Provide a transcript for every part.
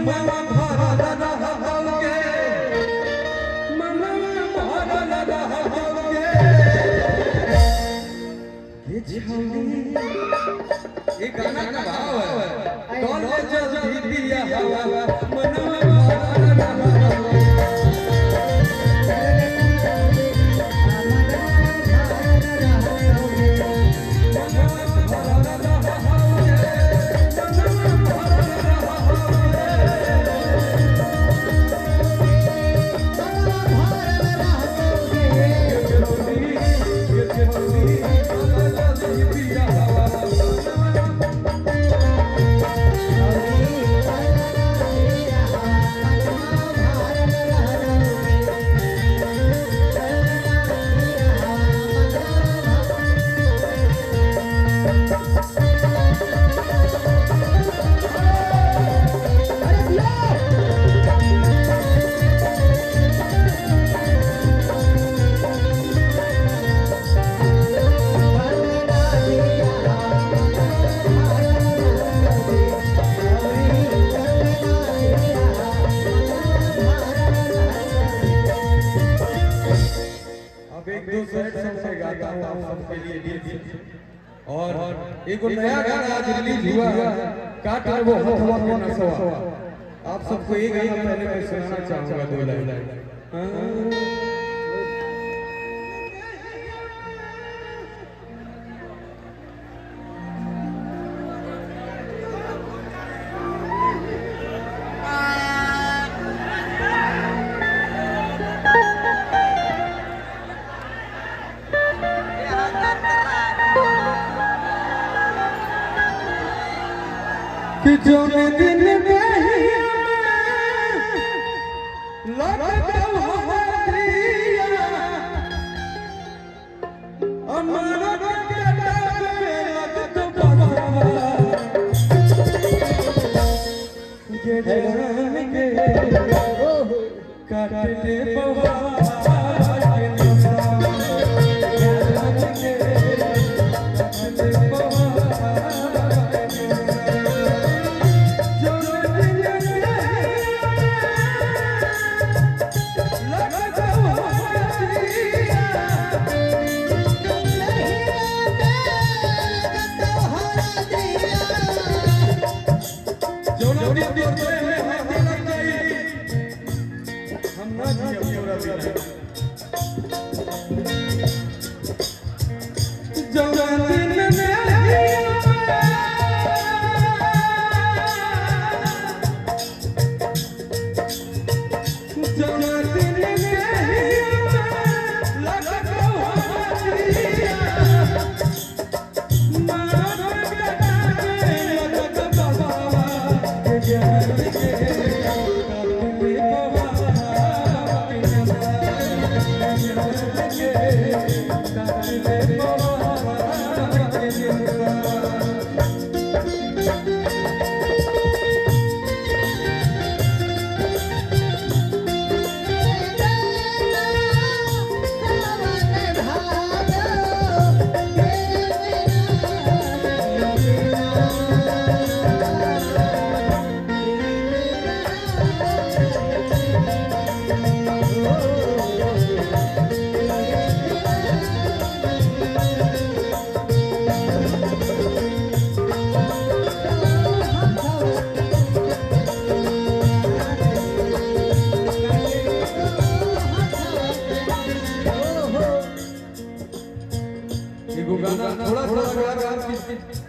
मनवा भरल रहओगे मनवा भरल रहओगे ये छौरी ये गाना का भाव है कौन जल्दी दिया हवा मनवा भरल रहओगे और एक नया गाना आज रिलीज हुआ काट वो हथवा के नसवा आप सबको एक गाना पहले मैं सुनाना चाहूंगा दो लाइन कि जो दिन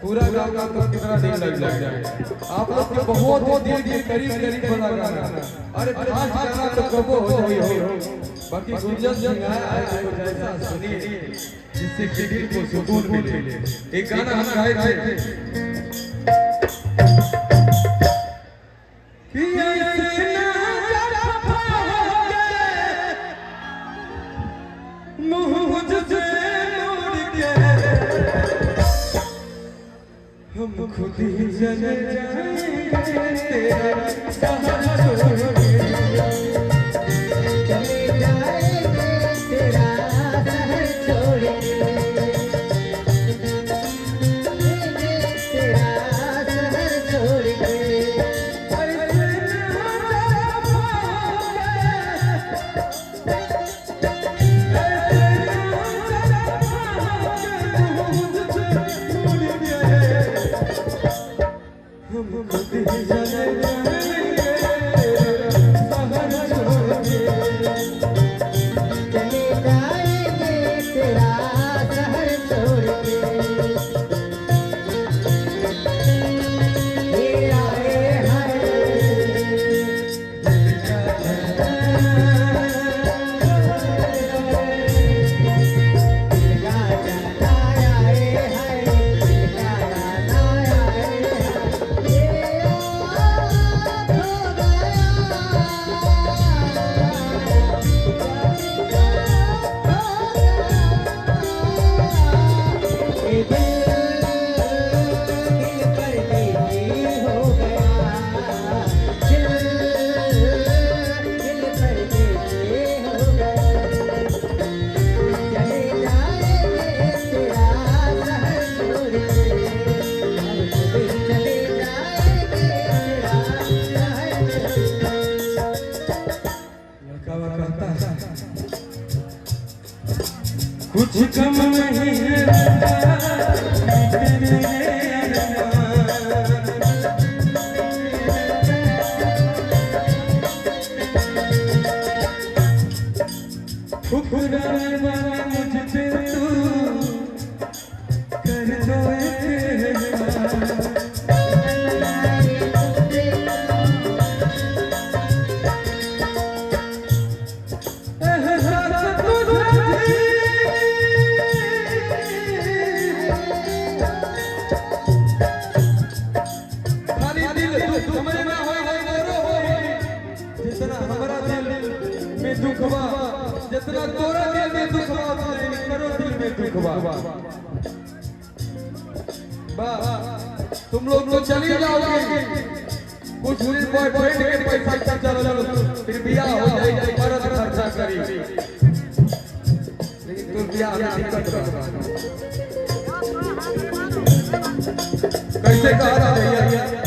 पूरा गाना तो कितना दिन लग जाए आप लोग के बहुत दिल के करीब बना गाना अरे खास गाना तो कबो हो बाकी गुंजन सिंह आया तो जैसा सुनिए जिससे कि दिल को सुकून मिले एक गाना हम गाए थे कि ऐसे ना जफाओगे मुझसे हम खुद ही चले जाएंगे तेरा सहारा छोड़ के चले जाएंगे तेरा सहारा छोड़ के तेरा सहारा छोड़ के गम नहीं है ठुकराने वाला मुझ पे तू कर दो दुखवा जितना तोरा दिल में दुखवा करो दिल में दुखवा तुम लोग तो चली जाओगे कुछ दिन बॉयफ्रेंड के पैसा खर्चा चलो फिर बियाह हो जाएगा मर्द खर्चा करी लेकिन तुम बियाह में दिक्कत होगा कैसे कहा था भैया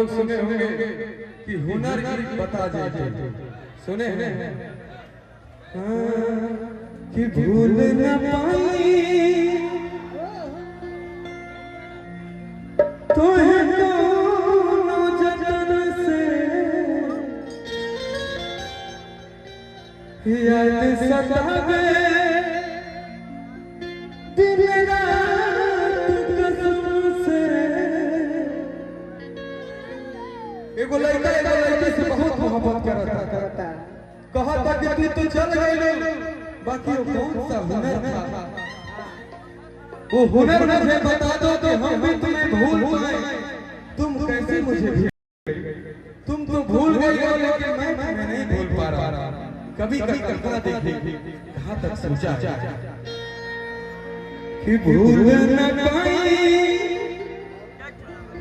सुने होंगे कि हुनर की बता दीजिए सुने हैं कि भूल न पाई तो जतन से याद सतावे दिन रात कसम से एगो लड़का से बहुत मोहब्बत करता कहा था कि तू चल गई बाकी वो कौन सा हुनर था वो हुनर मुझे बता दो कि हम भी तुम्हें भूल पाए तुम कैसे मुझे तुम तो भूल गई हो लेकिन मैं तुम्हें नहीं भूल पा रहा कभी कभी कल्पना देखी कहां तक सोचा कि भूल न पाई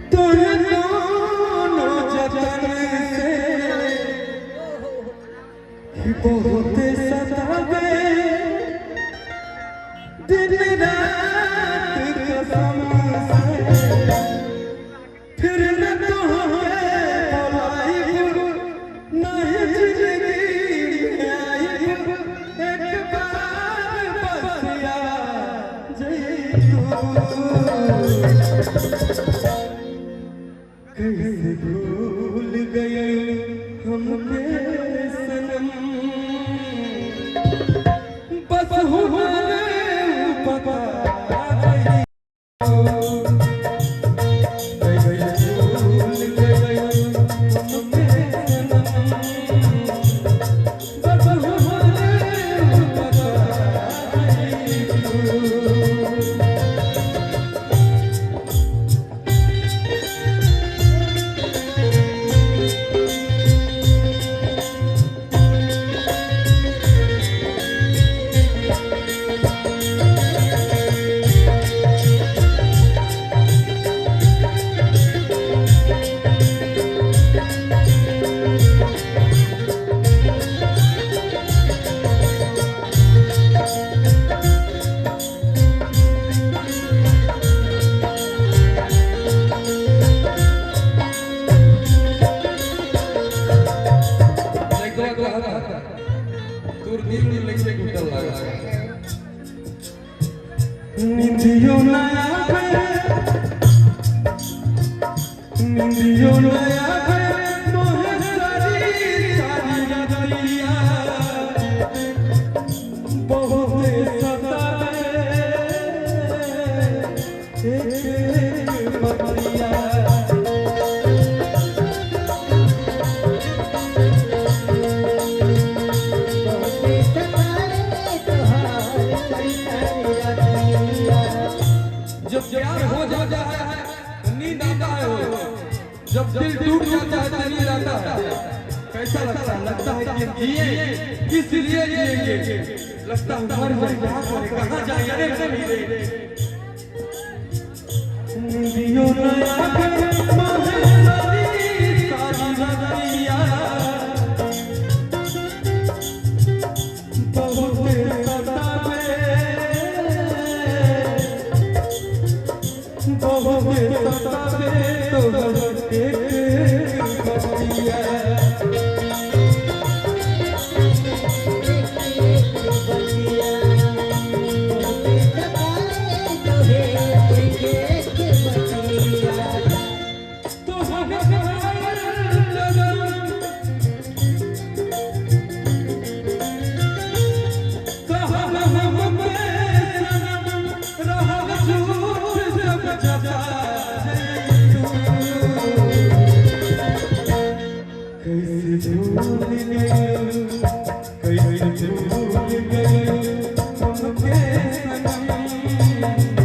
तो बहुत सतावे दिन रात कसम से फिर न तो हमें नहीं जिंदगी आई एक बार बस याद कैसे भूल गए हमके नया है मोहे सारी सारी रतिया बहुत सतावे एक बतिया जब प्यार हो जाता है तो नींद आता है हो जब दिल टूट जाता है तो नींद आता है कैसा लगता है लगता है कि जिए इसलिए जिएंगे लगता है मर जाए कहाँ जाए अरे मेरे दियो नया के मोहे सारी सारी रतिया बहुत सतावे बहुत सतावे तो एक बतिया कैसे भूल गए कैसे भूल गए तुमके सनम